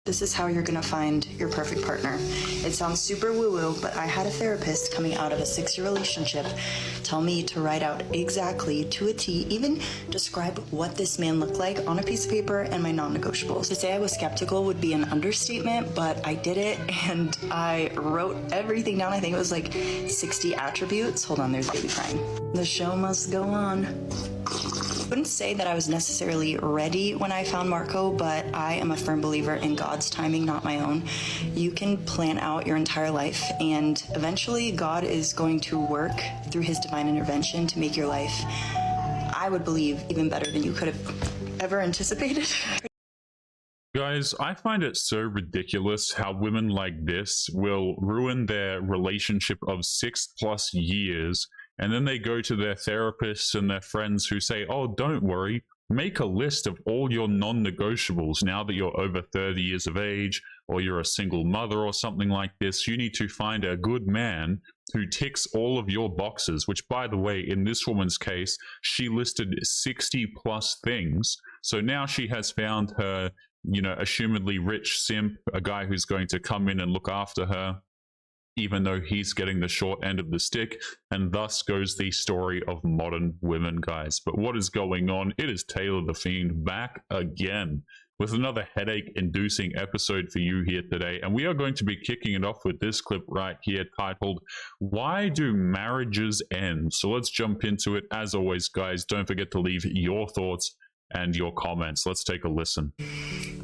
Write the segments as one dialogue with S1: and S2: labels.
S1: This is how you're gonna find your perfect partner. It sounds super woo-woo, but I had a therapist coming out of a 6-year relationship tell me to write out exactly to a T, even describe what this man looked like on a piece of paper and my non-negotiables. To say I was skeptical would be an understatement, but I did it and I wrote everything down. I think it was like 60 attributes. Hold on, there's baby crying. The show must go on. I wouldn't say that I was necessarily ready when I found Marco, but I am a firm believer in God's timing, not my own. You can plan out your entire life, and eventually God is going to work through his divine intervention to make your life, I would believe, even better than you could have ever anticipated.
S2: Guys, I find it so ridiculous how women like this will ruin their relationship of 6+ years, and then they go to their therapists and their friends who say, oh, don't worry, make a list of all your non-negotiables now that you're over 30 years of age, or you're a single mother or something like this. You need to find a good man who ticks all of your boxes, which, by the way, in this woman's case, she listed 60+ things. So now she has found her, you know, assumedly rich simp, a guy who's going to come in and look after her, even though he's getting the short end of the stick, and thus goes the story of modern women, guys. But what is going on? It is Taylor the Fiend back again with another headache-inducing episode for you here today, and we are going to be kicking it off with this clip right here titled, Why Do Marriages End? So let's jump into it. As always, guys, don't forget to leave your thoughts and your comments. Let's take a listen.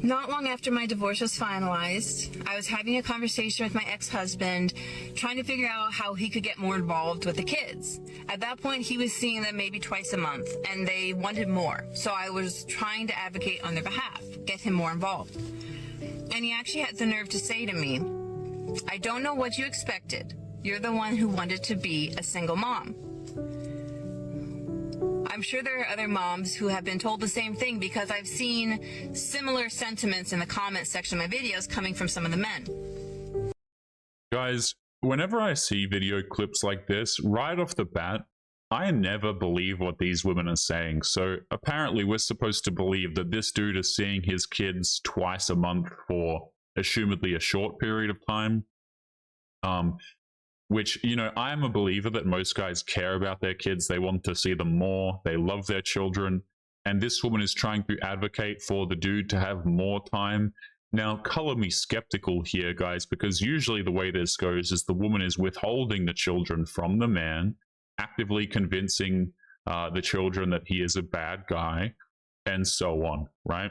S3: Not long after my divorce was finalized, I was having a conversation with my ex-husband, trying to figure out how he could get more involved with the kids. At that point, he was seeing them maybe twice a month, and they wanted more. So I was trying to advocate on their behalf, get him more involved. And he actually had the nerve to say to me, I don't know what you expected. You're the one who wanted to be a single mom. I'm sure there are other moms who have been told the same thing, because I've seen similar sentiments in the comment section of my videos coming from some of the men.
S2: Guys, whenever I see video clips like this, right off the bat, I never believe what these women are saying. So apparently we're supposed to believe that this dude is seeing his kids twice a month for assumedly a short period of time. Which, you know, I'm a believer that most guys care about their kids. They want to see them more. They love their children. And this woman is trying to advocate for the dude to have more time. Now, color me skeptical here, guys, because usually the way this goes is the woman is withholding the children from the man, actively convincing the children that he is a bad guy, and so on, right?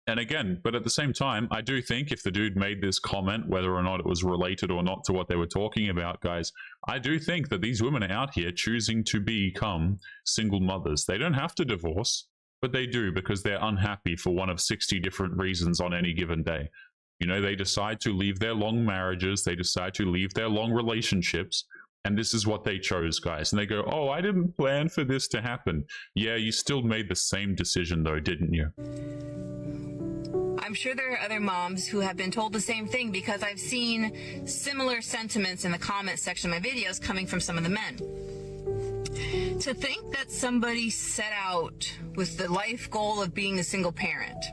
S2: And again, but at the same time, I do think if the dude made this comment, whether or not it was related or not to what they were talking about, guys, I do think that these women are out here choosing to become single mothers. They don't have to divorce, but they do because they're unhappy for one of 60 different reasons on any given day. You know, they decide to leave their long marriages, they decide to leave their long relationships, and this is what they chose, guys. And they go, oh, I didn't plan for this to happen. Yeah, you still made the same decision though, didn't you?
S3: I'm sure there are other moms who have been told the same thing, because I've seen similar sentiments in the comment section of my videos coming from some of the men. To think that somebody set out with the life goal of being a single parent.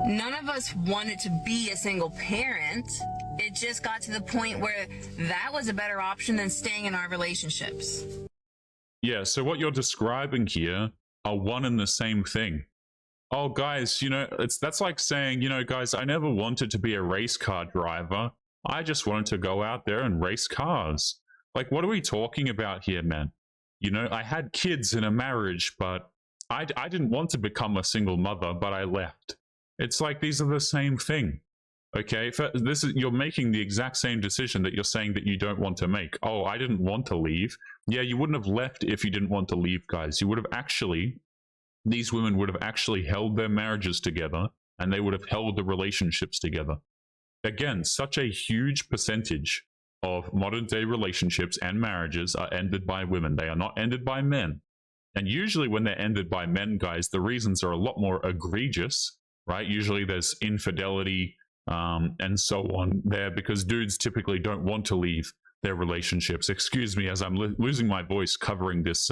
S3: None of us wanted to be a single parent. It just got to the point where that was a better option than staying in our relationships.
S2: Yeah, so what you're describing here are one and the same thing. Oh, guys, you know, that's like saying, you know, guys, I never wanted to be a race car driver. I just wanted to go out there and race cars. Like, what are we talking about here, man? You know, I had kids in a marriage, but I didn't want to become a single mother, but I left. It's like these are the same thing. Okay, you're making the exact same decision that you're saying that you don't want to make. Oh, I didn't want to leave. Yeah, you wouldn't have left if you didn't want to leave, guys. You would have actually... These women would have actually held their marriages together, and they would have held the relationships together. Again, such a huge percentage of modern day relationships and marriages are ended by women. They are not ended by men. And usually when they're ended by men, guys, the reasons are a lot more egregious, right? Usually there's infidelity and so on there, because dudes typically don't want to leave their relationships. Excuse me as I'm losing my voice covering this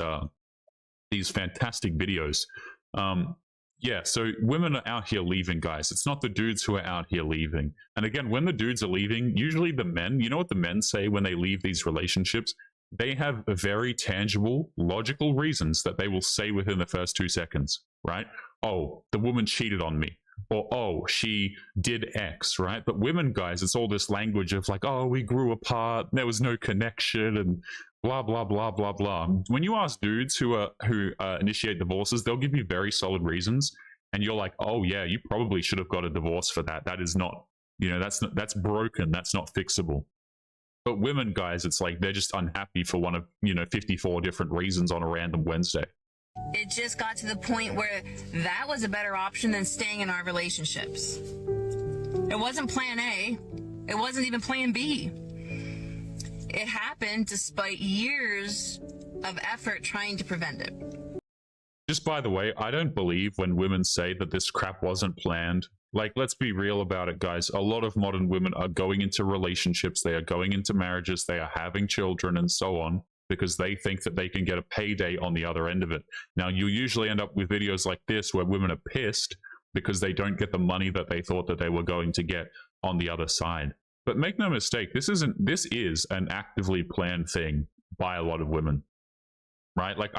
S2: these fantastic videos. Yeah, so women are out here leaving, guys. It's not the dudes who are out here leaving. And again, when the dudes are leaving, usually the men, you know what the men say when they leave these relationships? They have very tangible, logical reasons that they will say within the first 2 seconds, right? Oh, the woman cheated on me. Or, oh, she did X, right? But women, guys, it's all this language of like, oh, we grew apart, there was no connection, and blah blah blah blah blah. When you ask dudes who initiate divorces, they'll give you very solid reasons, and you're like, oh yeah, you probably should have got a divorce for that. That is not, that's broken. That's not fixable. But women, guys, it's like they're just unhappy for one of 54 different reasons on a random Wednesday.
S3: It just got to the point where that was a better option than staying in our relationships. It wasn't plan A. It wasn't even plan B. It happened despite years of effort trying to prevent it.
S2: Just by the way, I don't believe when women say that this crap wasn't planned. Like, let's be real about it, guys. A lot of modern women are going into relationships, they are going into marriages, they are having children and so on, because they think that they can get a payday on the other end of it. Now, you usually end up with videos like this where women are pissed because they don't get the money that they thought that they were going to get on the other side. But make no mistake, this is an actively planned thing by a lot of women, right? Like,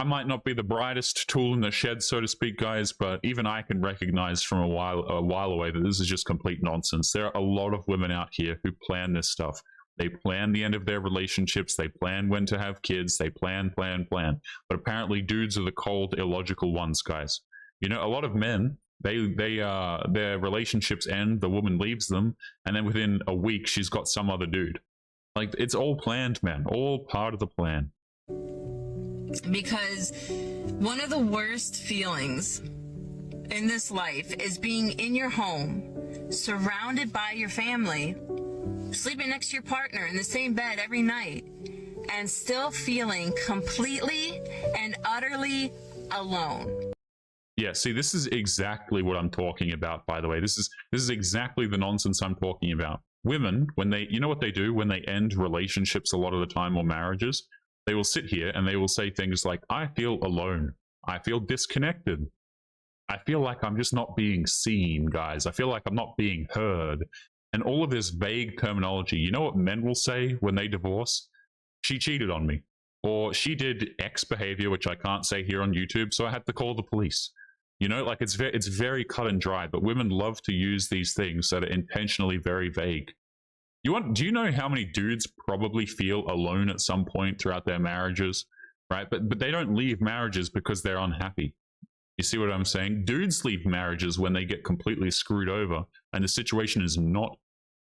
S2: I might not be the brightest tool in the shed, so to speak, guys, but even I can recognize from a while away that this is just complete nonsense. There are a lot of women out here who plan this stuff. They plan the end of their relationships. They plan when to have kids. They plan. But apparently dudes are the cold, illogical ones, guys. A lot of men, their relationships end, the woman leaves them, and then within a week, she's got some other dude. Like, it's all planned, man. All part of the plan.
S3: Because one of the worst feelings in this life is being in your home, surrounded by your family, sleeping next to your partner in the same bed every night, and still feeling completely and utterly alone.
S2: Yeah, see, this is exactly what I'm talking about, by the way. This is exactly the nonsense I'm talking about. Women, when they, you know what they do when they end relationships a lot of the time, or marriages? They will sit here and they will say things like, I feel alone. I feel disconnected. I feel like I'm just not being seen, guys. I feel like I'm not being heard. And all of this vague terminology. You know what men will say when they divorce? She cheated on me. Or she did X behavior, which I can't say here on YouTube, so I had to call the police. Like, it's very cut and dry, but women love to use these things that are intentionally very vague. Do you know how many dudes probably feel alone at some point throughout their marriages, right? But they don't leave marriages because they're unhappy. You see what I'm saying? Dudes leave marriages when they get completely screwed over and the situation is not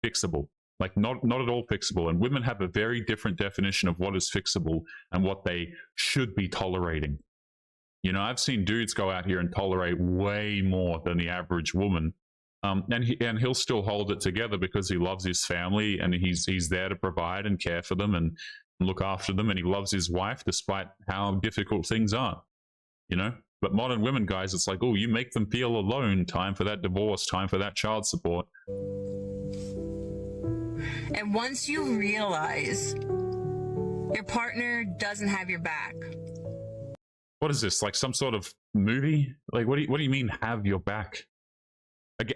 S2: fixable. Like, not at all fixable. And women have a very different definition of what is fixable and what they should be tolerating. I've seen dudes go out here and tolerate way more than the average woman. And he'll still hold it together because he loves his family and he's there to provide and care for them and look after them, and he loves his wife despite how difficult things are, But modern women, guys, it's like, oh, you make them feel alone. Time for that divorce. Time for that child support.
S3: And once you realize your partner doesn't have your back.
S2: What is this? Like some sort of movie? Like, what do you mean have your back?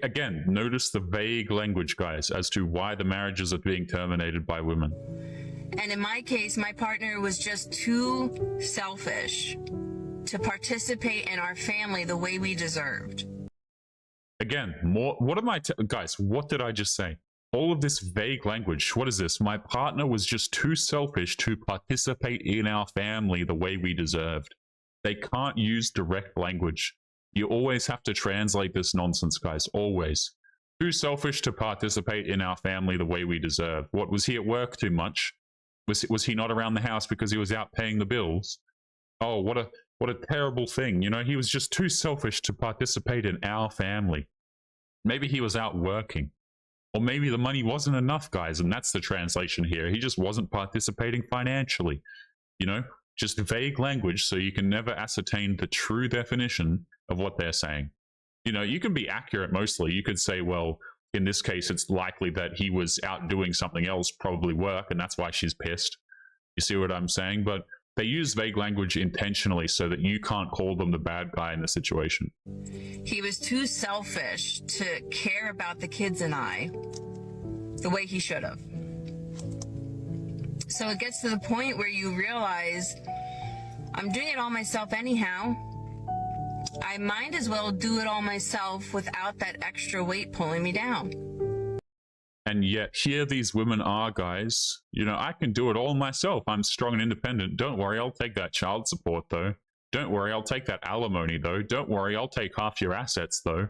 S2: Again, notice the vague language, guys, as to why the marriages are being terminated by women.
S3: And in my case, my partner was just too selfish to participate in our family the way we deserved.
S2: Again, guys, what did I just say? All of this vague language. What is this? My partner was just too selfish to participate in our family the way we deserved. They can't use direct language. You always have to translate this nonsense, guys. Always. Too selfish to participate in our family the way we deserve. What, was he at work too much? Was he not around the house because he was out paying the bills? Oh, what a terrible thing. He was just too selfish to participate in our family. Maybe he was out working. Or maybe the money wasn't enough, guys, and that's the translation here. He just wasn't participating financially. Just vague language, so you can never ascertain the true definition of what they're saying. You can be accurate mostly. You could say, well, in this case, it's likely that he was out doing something else, probably work, and that's why she's pissed. You see what I'm saying? But they use vague language intentionally so that you can't call them the bad guy in the situation.
S3: He was too selfish to care about the kids and I the way he should have. So it gets to the point where you realize, I'm doing it all myself anyhow. I might as well do it all myself without that extra weight pulling me down.
S2: And yet here these women are, guys. You know, I can do it all myself. I'm strong and independent. Don't worry, I'll take that child support, though. Don't worry, I'll take that alimony, though. Don't worry, I'll take half your assets, though.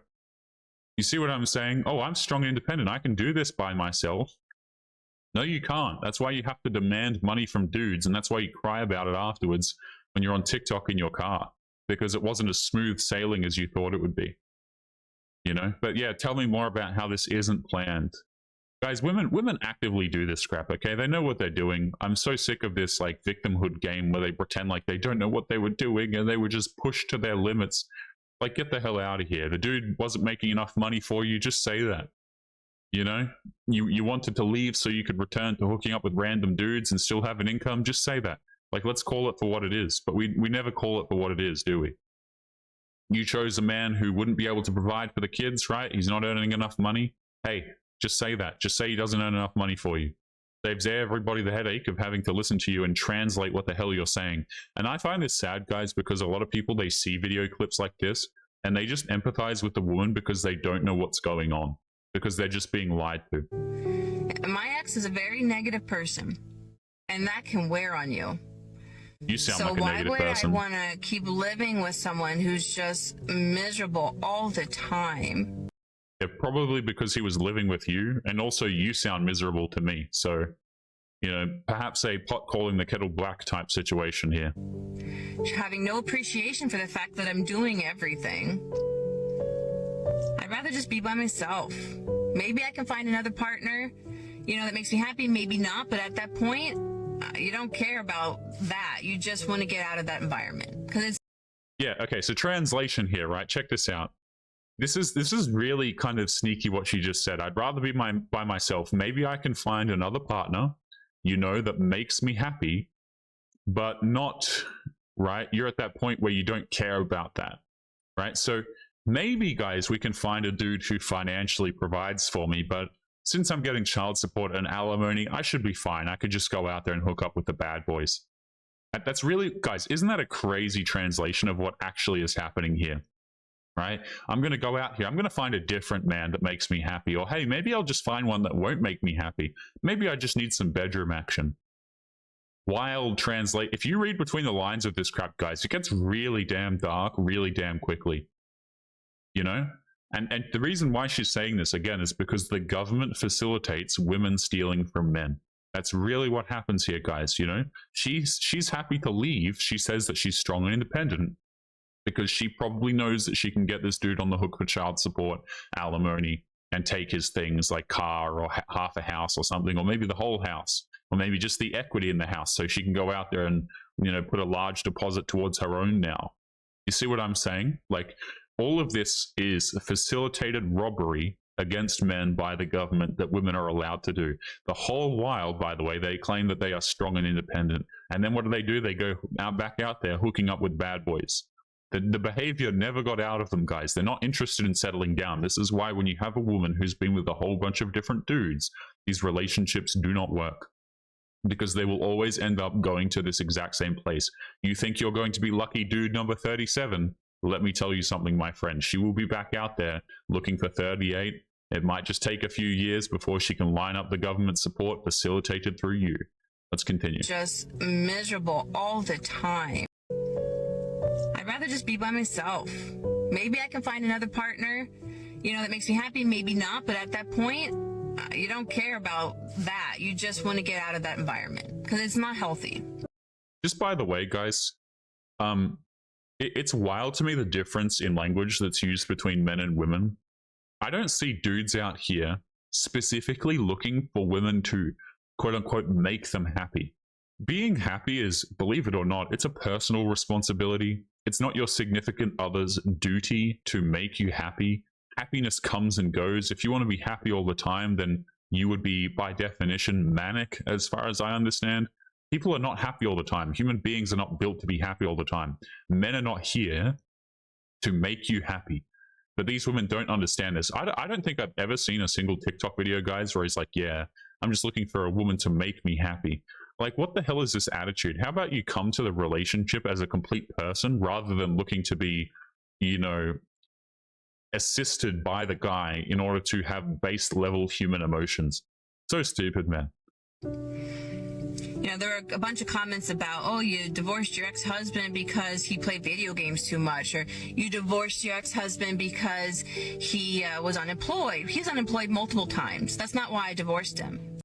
S2: You see what I'm saying? Oh, I'm strong and independent. I can do this by myself. No, you can't. That's why you have to demand money from dudes, and that's why you cry about it afterwards when you're on TikTok in your car, because it wasn't as smooth sailing as you thought it would be. You know? But yeah, tell me more about how this isn't planned. Guys, women actively do this crap, okay? They know what they're doing. I'm so sick of this like victimhood game where they pretend like they don't know what they were doing and they were just pushed to their limits. Like, get the hell out of here. The dude wasn't making enough money for you. Just say that. You know? You wanted to leave so you could return to hooking up with random dudes and still have an income. Just say that. Like, let's call it for what it is. But we never call it for what it is, do we? You chose a man who wouldn't be able to provide for the kids, right? He's not earning enough money. Hey, just say that. Just say he doesn't earn enough money for you. Saves everybody the headache of having to listen to you and translate what the hell you're saying. And I find this sad, guys, because a lot of people, they see video clips like this and they just empathize with the woman because they don't know what's going on, because they're just being lied to.
S3: My ex is a very negative person, and that can wear on you.
S2: You sound like a negative person.
S3: So why would I want to keep living with someone who's just miserable all the time?
S2: Yeah, probably because he was living with you, and also you sound miserable to me. So, you know, perhaps a pot calling the kettle black type situation here.
S3: Having no appreciation for the fact that I'm doing everything. I'd rather just be by myself. Maybe I can find another partner, you know, that makes me happy, maybe not, but at that point, you don't care about that. You just want to get out of that environment. Because it's...
S2: Yeah, okay, so translation here, right? Check this out. This is really kind of sneaky what she just said. I'd rather be by myself. Maybe I can find another partner, you know, that makes me happy, but not, right? You're at that point where you don't care about that, right? So maybe, guys, we can find a dude who financially provides for me, but since I'm getting child support and alimony, I should be fine. I could just go out there and hook up with the bad boys. That's really, guys, isn't that a crazy translation of what actually is happening here? Right? I'm going to go out here. I'm going to find a different man that makes me happy. Or, hey, maybe I'll just find one that won't make me happy. Maybe I just need some bedroom action. Wild translate. If you read between the lines of this crap, guys, it gets really damn dark, really damn quickly. You know? And the reason why she's saying this, again, is because the government facilitates women stealing from men. That's really what happens here, guys, you know? She's happy to leave. She says that she's strong and independent, because she probably knows that she can get this dude on the hook for child support, alimony, and take his things like car or half a house or something, or maybe the whole house, or maybe just the equity in the house, so she can go out there and, you know, put a large deposit towards her own now. You see what I'm saying? Like, all of this is a facilitated robbery against men by the government that women are allowed to do. The whole while, by the way, they claim that they are strong and independent. And then what do? They go back out there hooking up with bad boys. The behavior never got out of them, guys. They're not interested in settling down. This is why when you have a woman who's been with a whole bunch of different dudes, these relationships do not work, because they will always end up going to this exact same place. You think you're going to be lucky dude number 37? Let me tell you something, my friend. She will be back out there looking for 38. It might just take a few years before she can line up the government support facilitated through you. Let's continue.
S3: Just miserable all the time. I'd rather just be by myself. Maybe I can find another partner, you know, that makes me happy, maybe not, but at that point, you don't care about that. You just want to get out of that environment because it's not healthy.
S2: Just by the way, guys, it's wild to me the difference in language that's used between men and women. I don't see dudes out here specifically looking for women to, quote unquote, make them happy. Being happy is, believe it or not, it's a personal responsibility. It's not your significant other's duty to make you happy. Happiness comes and goes. If you want to be happy all the time, then you would be, by definition, manic, as far as I understand. People are not happy all the time. Human beings are not built to be happy all the time. Men are not here to make you happy. But these women don't understand this. I don't think I've ever seen a single TikTok video, guys, where he's like, yeah, I'm just looking for a woman to make me happy. Like, what the hell is this attitude? How about you come to the relationship as a complete person rather than looking to be, you know, assisted by the guy in order to have base level human emotions? So stupid, man.
S3: You know, there were a bunch of comments about, oh, you divorced your ex-husband because he played video games too much, or you divorced your ex-husband because he was unemployed. He's unemployed multiple times. That's not why I divorced him.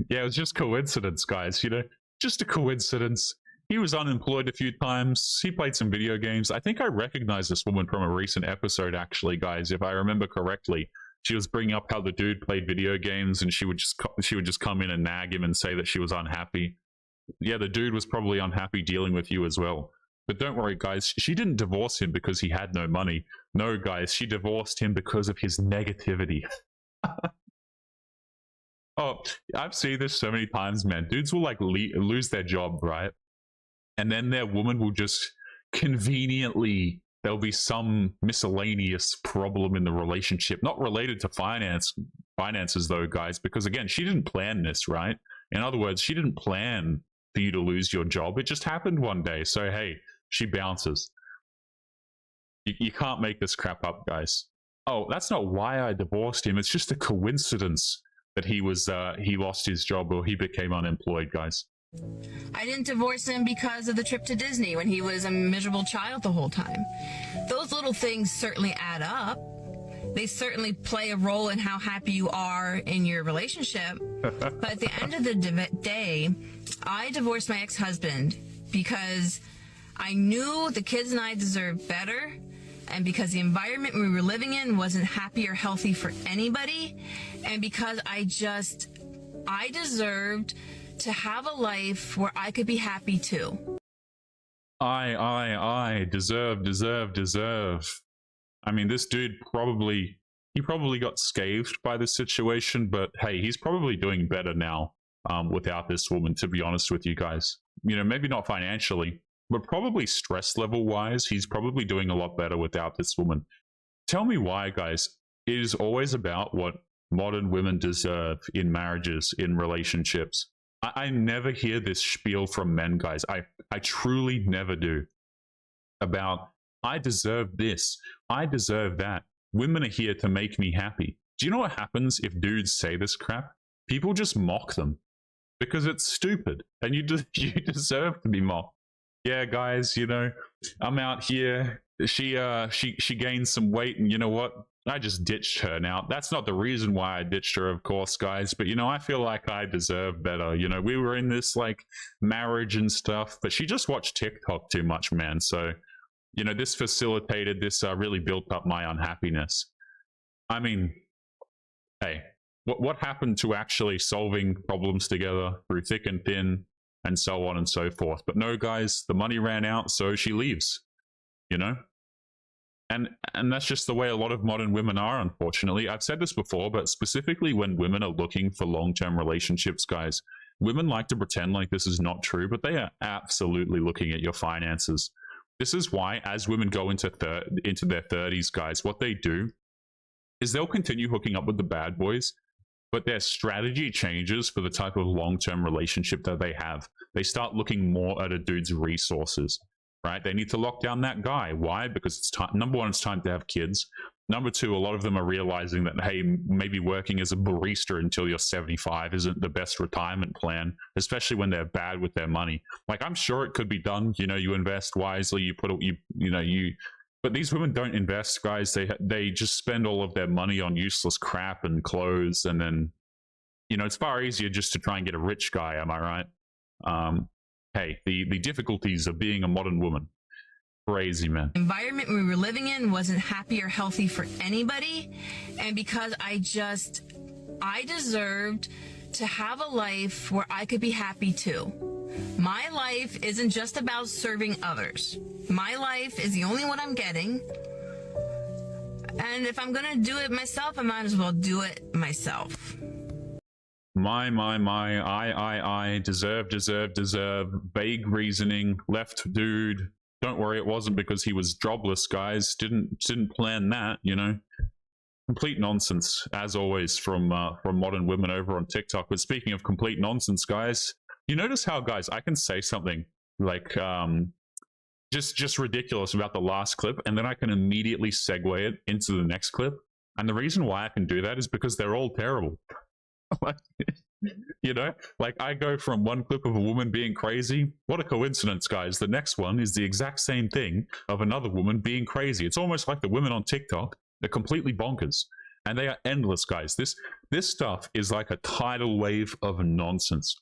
S2: Yeah, it was just coincidence, guys, you know, just a coincidence. He was unemployed a few times. He played some video games. I think I recognize this woman from a recent episode, actually, guys, if I remember correctly. She was bringing up how the dude played video games, and she would just come in and nag him and say that she was unhappy. Yeah, the dude was probably unhappy dealing with you as well. But don't worry, guys. She didn't divorce him because he had no money. No, guys, she divorced him because of his negativity. Oh, I've seen this so many times, man. Dudes will like lose their job, right? And then their woman will just conveniently, there'll be some miscellaneous problem in the relationship, not related to finances though, guys, because again, she didn't plan this, right? In other words, she didn't plan for you to lose your job. It just happened one day. So, hey, she bounces. You can't make this crap up, guys. Oh, that's not why I divorced him. It's just a coincidence that he lost his job or he became unemployed, guys.
S3: I didn't divorce him because of the trip to Disney when he was a miserable child the whole time. Those little things certainly add up. They certainly play a role in how happy you are in your relationship. But at the end of the day, I divorced my ex-husband because I knew the kids and I deserved better, and because the environment we were living in wasn't happy or healthy for anybody, and because I deserved to have a life where I could be happy too.
S2: I deserve. I mean, this dude probably got scathed by this situation, but hey, he's probably doing better now without this woman, to be honest with you guys. You know, maybe not financially, but probably stress level wise, he's probably doing a lot better without this woman. Tell me why, guys. It is always about what modern women deserve in marriages, in relationships. I never hear this spiel from men, guys. I truly never do. About, I deserve this, I deserve that. Women are here to make me happy. Do you know what happens if dudes say this crap? People just mock them because it's stupid, and you deserve to be mocked. Yeah, guys, you know, I'm out here. She gained some weight, and you know what? I just ditched her. Now, that's not the reason why I ditched her, of course, guys, but, you know, I feel like I deserve better. You know, we were in this, like, marriage and stuff, but she just watched TikTok too much, man. So, you know, this facilitated this, really built up my unhappiness. I mean, hey, what happened to actually solving problems together through thick and thin and so on and so forth? But no, guys, the money ran out, so she leaves, you know? And that's just the way a lot of modern women are, unfortunately. I've said this before, but specifically when women are looking for long-term relationships, guys, women like to pretend like this is not true, but they are absolutely looking at your finances. This is why, as women go into their 30s, guys, what they do is they'll continue hooking up with the bad boys, but their strategy changes for the type of long-term relationship that they have. They start looking more at a dude's resources. Right? They need to lock down that guy. Why? Because it's time. Number one, it's time to have kids. Number two, a lot of them are realizing that, hey, maybe working as a barista until you're 75 isn't the best retirement plan, especially when they're bad with their money. Like, I'm sure it could be done. You know, you invest wisely, but these women don't invest, guys. They just spend all of their money on useless crap and clothes. And then, you know, it's far easier just to try and get a rich guy. Am I right? Hey, the difficulties of being a modern woman. Crazy, man.
S3: The environment we were living in wasn't happy or healthy for anybody. And because I deserved to have a life where I could be happy too. My life isn't just about serving others. My life is the only one I'm getting. And if I'm going to do it myself, I might as well do it myself.
S2: I deserve, vague reasoning, left dude. Don't worry, it wasn't because he was jobless, guys. Didn't plan that, you know. Complete nonsense, as always, from modern women over on TikTok. But speaking of complete nonsense, guys, you notice how, guys, I can say something like just ridiculous about the last clip, and then I can immediately segue it into the next clip. And the reason why I can do that is because they're all terrible. You know, like I go from one clip of a woman being crazy. What a coincidence, guys. The next one is the exact same thing of another woman being crazy. It's almost like the women on TikTok, they're completely bonkers. And they are endless, guys. This stuff is like a tidal wave of nonsense.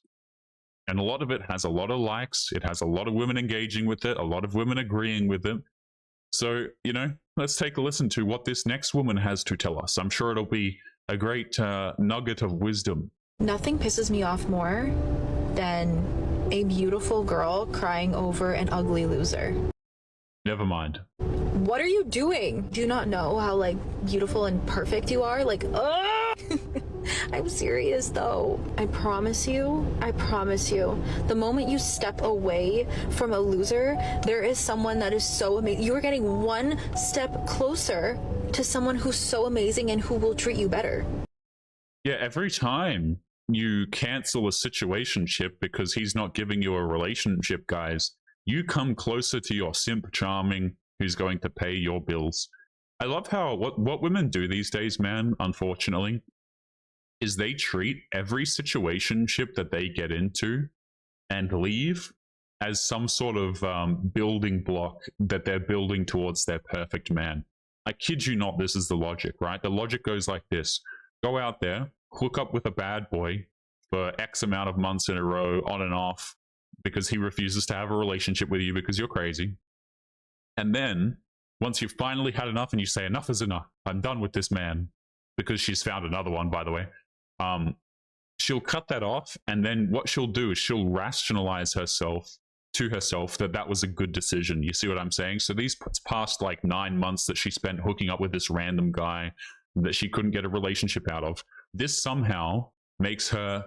S2: And a lot of it has a lot of likes. It has a lot of women engaging with it, a lot of women agreeing with it. So, you know, let's take a listen to what this next woman has to tell us. I'm sure it'll be a great nugget of wisdom.
S4: Nothing pisses me off more than a beautiful girl crying over an ugly loser.
S2: Never mind.
S4: What are you doing? Do you not know how, like, beautiful and perfect you are? Like, ugh! I'm serious, though. I promise you, the moment you step away from a loser, there is someone that is so amazing. You are getting one step closer to someone who's so amazing and who will treat you better.
S2: Yeah, every time you cancel a situationship because he's not giving you a relationship, guys, you come closer to your simp charming who's going to pay your bills. I love how what women do these days, man, unfortunately, is they treat every situationship that they get into and leave as some sort of building block that they're building towards their perfect man. I kid you not, this is the logic, right? The logic goes like this. Go out there, hook up with a bad boy for X amount of months in a row, on and off, because he refuses to have a relationship with you because you're crazy. And then, once you've finally had enough and you say, enough is enough, I'm done with this man, because she's found another one, by the way, she'll cut that off, and then what she'll do is she'll rationalize herself to herself that that was a good decision. You see what I'm saying? So these past like 9 months that she spent hooking up with this random guy that she couldn't get a relationship out of, this somehow makes her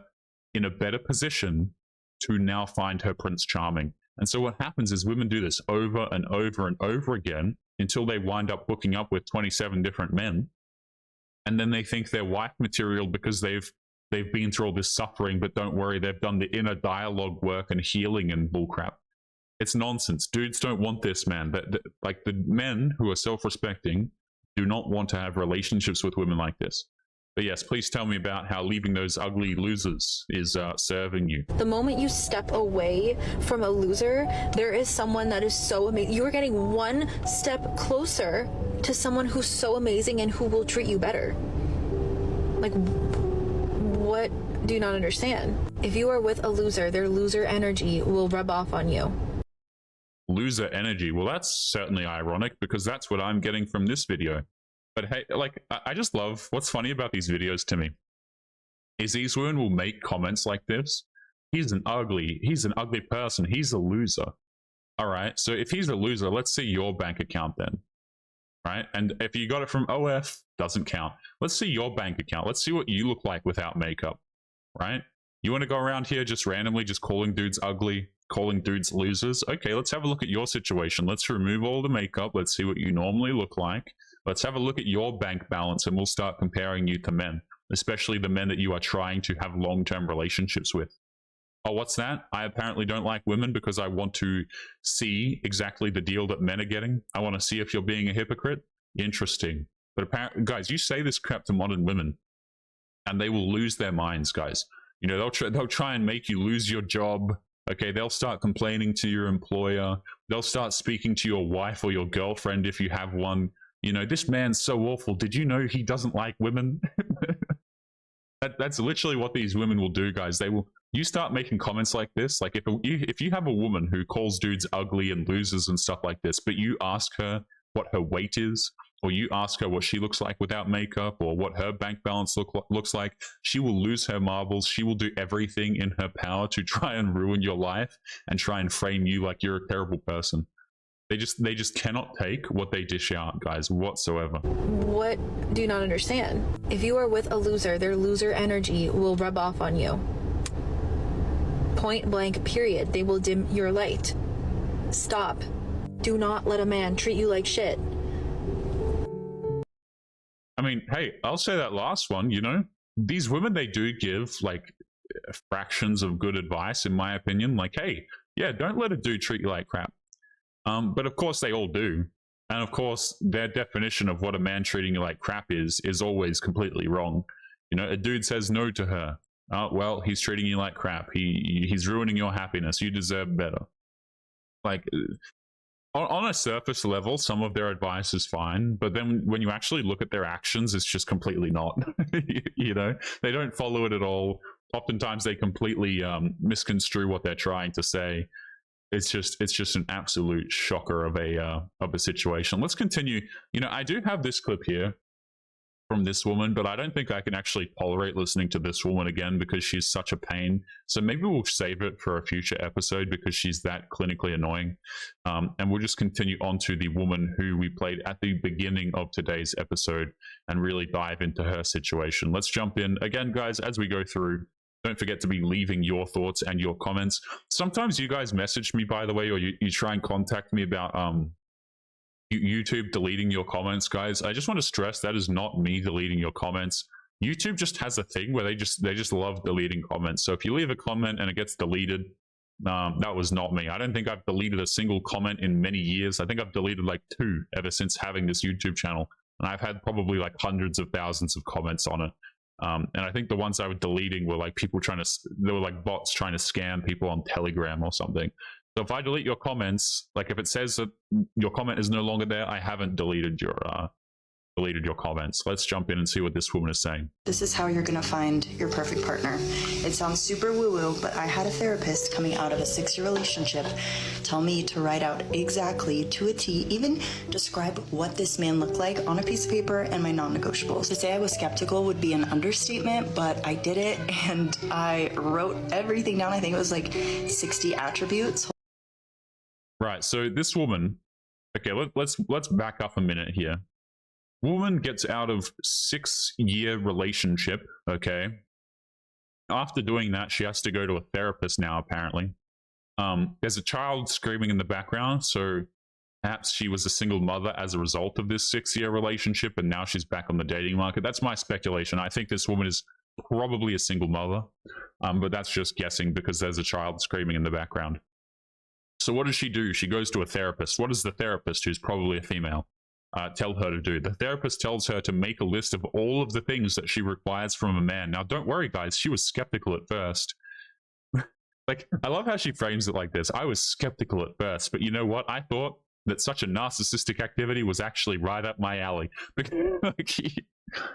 S2: in a better position to now find her Prince Charming. And so what happens is women do this over and over and over again until they wind up hooking up with 27 different men. And then they think they're wife material because they've been through all this suffering, but don't worry, they've done the inner dialogue work and healing and bullcrap. It's nonsense. Dudes don't want this, man. Like the men who are self-respecting do not want to have relationships with women like this. But yes, please tell me about how leaving those ugly losers is serving you.
S4: The moment you step away from a loser, there is someone that is so amazing. You are getting one step closer to someone who's so amazing and who will treat you better. Like, what do you not understand? If you are with a loser, their loser energy will rub off on you.
S2: Loser energy. Well, that's certainly ironic because that's what I'm getting from this video. But hey, like, I just love what's funny about these videos to me is these women will make comments like this. He's an ugly person. He's a loser. All right. So if he's a loser, let's see your bank account then. Right. And if you got it from OF, doesn't count. Let's see your bank account. Let's see what you look like without makeup. Right. You want to go around here just randomly, just calling dudes ugly, calling dudes losers. Okay, let's have a look at your situation. Let's remove all the makeup. Let's see what you normally look like. Let's have a look at your bank balance and we'll start comparing you to men, especially the men that you are trying to have long-term relationships with. Oh, what's that? I apparently don't like women because I want to see exactly the deal that men are getting. I want to see if you're being a hypocrite. Interesting. But apparently, guys, you say this crap to modern women and they will lose their minds, guys. You know, they'll try and make you lose your job. Okay, they'll start complaining to your employer. They'll start speaking to your wife or your girlfriend if you have one. You know, this man's so awful. Did you know he doesn't like women? That's literally what these women will do, guys. You start making comments like this, like if you have a woman who calls dudes ugly and losers and stuff like this, but you ask her what her weight is, or you ask her what she looks like without makeup, or what her bank balance looks like, she will lose her marbles. She will do everything in her power to try and ruin your life and try and frame you like you're a terrible person. They just cannot take what they dish out, guys, whatsoever.
S4: What do you not understand? If you are with a loser, their loser energy will rub off on you. Point blank, period. They will dim your light. Stop. Do not let a man treat you like shit.
S2: I mean, hey, I'll say that last one, you know, these women, they do give like fractions of good advice, in my opinion. Like, hey, yeah, don't let a dude treat you like crap. But of course they all do. And of course, their definition of what a man treating you like crap is always completely wrong. You know, a dude says no to her. Oh, well, he's treating you like crap. He's ruining your happiness. You deserve better. Like, on a surface level, some of their advice is fine, but then when you actually look at their actions, it's just completely not. You know, they don't follow it at all. Oftentimes, they completely misconstrue what they're trying to say. It's just an absolute shocker of a situation. Let's continue. You know, I do have this clip here from this woman, but I don't think I can actually tolerate listening to this woman again because she's such a pain. So maybe we'll save it for a future episode because she's that clinically annoying. And we'll just continue on to the woman who we played at the beginning of today's episode and really dive into her situation. Let's jump in. Again, guys, as we go through, don't forget to be leaving your thoughts and your comments. Sometimes you guys message me, by the way, or you try and contact me about YouTube deleting your comments, guys. I just want to stress that is not me deleting your comments. YouTube just has a thing where they just love deleting comments. So if you leave a comment and it gets deleted, that was not me. I don't think I've deleted a single comment in many years. I think I've deleted like 2 ever since having this YouTube channel, and I've had probably like hundreds of thousands of comments on it. And I think the ones I was deleting were like people they were like bots trying to scam people on Telegram or something. So if I delete your comments, like if it says that your comment is no longer there, I haven't deleted your comments. Let's jump in and see what this woman is saying.
S1: This is how you're gonna find your perfect partner. It sounds super woo-woo, but I had a therapist coming out of a 6-year relationship tell me to write out exactly to a T, even describe what this man looked like on a piece of paper and my non-negotiables. To say I was skeptical would be an understatement, but I did it and I wrote everything down. I think it was like 60 attributes.
S2: Right, so this woman, okay, let's back up a minute here. Woman gets out of 6-year relationship, okay? After doing that, she has to go to a therapist now, apparently. There's a child screaming in the background, so perhaps she was a single mother as a result of this 6-year relationship, and now she's back on the dating market. That's my speculation. I think this woman is probably a single mother, but that's just guessing because there's a child screaming in the background. So what does she do? She goes to a therapist. What does the therapist, who's probably a female, tell her to do? The therapist tells her to make a list of all of the things that she requires from a man. Now, don't worry, guys. She was skeptical at first. Like, I love how she frames it like this. I was skeptical at first, but you know what? I thought that such a narcissistic activity was actually right up my alley.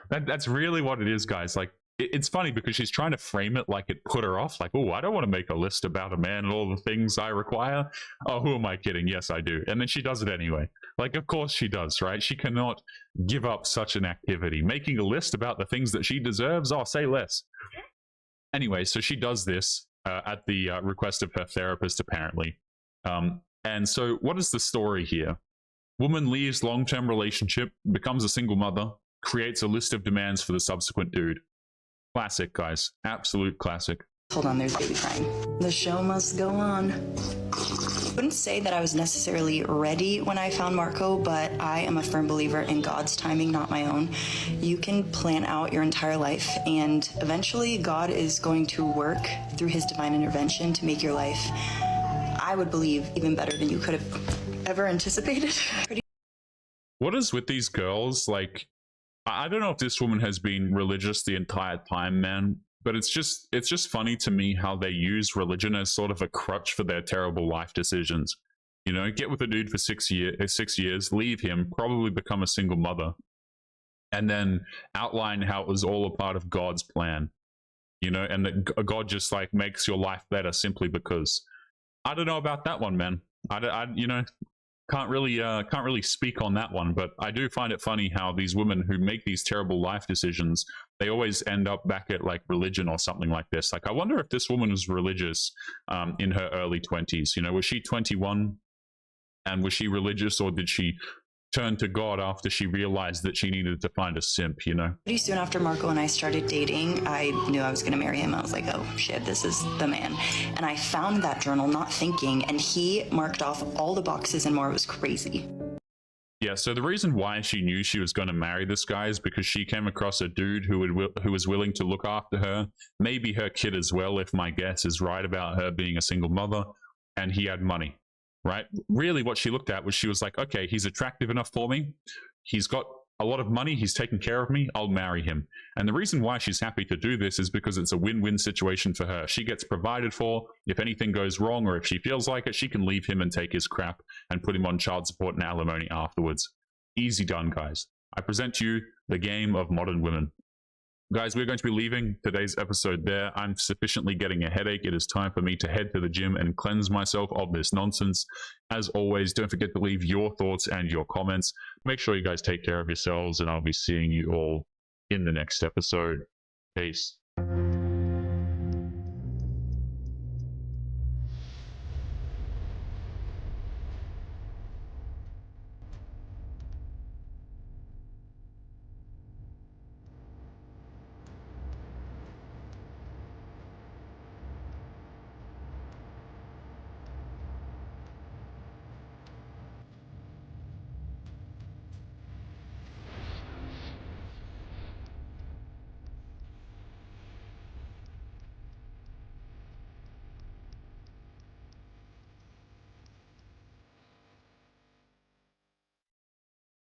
S2: That's really what it is, guys. Like, it's funny because she's trying to frame it like it put her off. Like, oh, I don't want to make a list about a man and all the things I require. Oh, who am I kidding? Yes, I do. And then she does it anyway. Like, of course she does, right? She cannot give up such an activity. Making a list about the things that she deserves, oh, say less. Anyway, so she does this at the request of her therapist, apparently. And so what is the story here? Woman leaves long-term relationship, becomes a single mother, creates a list of demands for the subsequent dude. Classic, guys. Absolute classic.
S1: Hold on, there's baby crying. The show must go on. I wouldn't say that I was necessarily ready when I found Marco, but I am a firm believer in God's timing, not my own. You can plan out your entire life, and eventually God is going to work through his divine intervention to make your life, I would believe, even better than you could have ever anticipated.
S2: What is with these girls? Like, I don't know if this woman has been religious the entire time, man, but it's just funny to me how they use religion as sort of a crutch for their terrible life decisions. You know, get with a dude for 6 years, leave him, probably become a single mother, and then outline how it was all a part of God's plan. You know, and that God just like makes your life better simply because. I don't know about that one, man. I you know, can't really speak on that one, but I do find it funny how these women who make these terrible life decisions, they always end up back at like religion or something like this. Like, I wonder if this woman was religious in her early 20s. You know, was she 21 And was she religious, or did she turn to God after she realized that she needed to find a simp, you know?
S1: Pretty soon after Marco and I started dating, I knew I was going to marry him. I was like, oh shit, this is the man. And I found that journal not thinking, and he marked off all the boxes and more. It was crazy.
S2: Yeah, so the reason why she knew she was going to marry this guy is because she came across a dude who was willing to look after her, maybe her kid as well, if my guess is right about her being a single mother, and he had money, right? Really what she looked at was, she was like, okay, he's attractive enough for me. He's got a lot of money. He's taking care of me. I'll marry him. And the reason why she's happy to do this is because it's a win-win situation for her. She gets provided for. If anything goes wrong, or if she feels like it, she can leave him and take his crap and put him on child support and alimony afterwards. Easy done, guys. I present to you the game of modern women. Guys, we're going to be leaving today's episode there. I'm sufficiently getting a headache. It is time for me to head to the gym and cleanse myself of this nonsense. As always, don't forget to leave your thoughts and your comments. Make sure you guys take care of yourselves, and I'll be seeing you all in the next episode. Peace.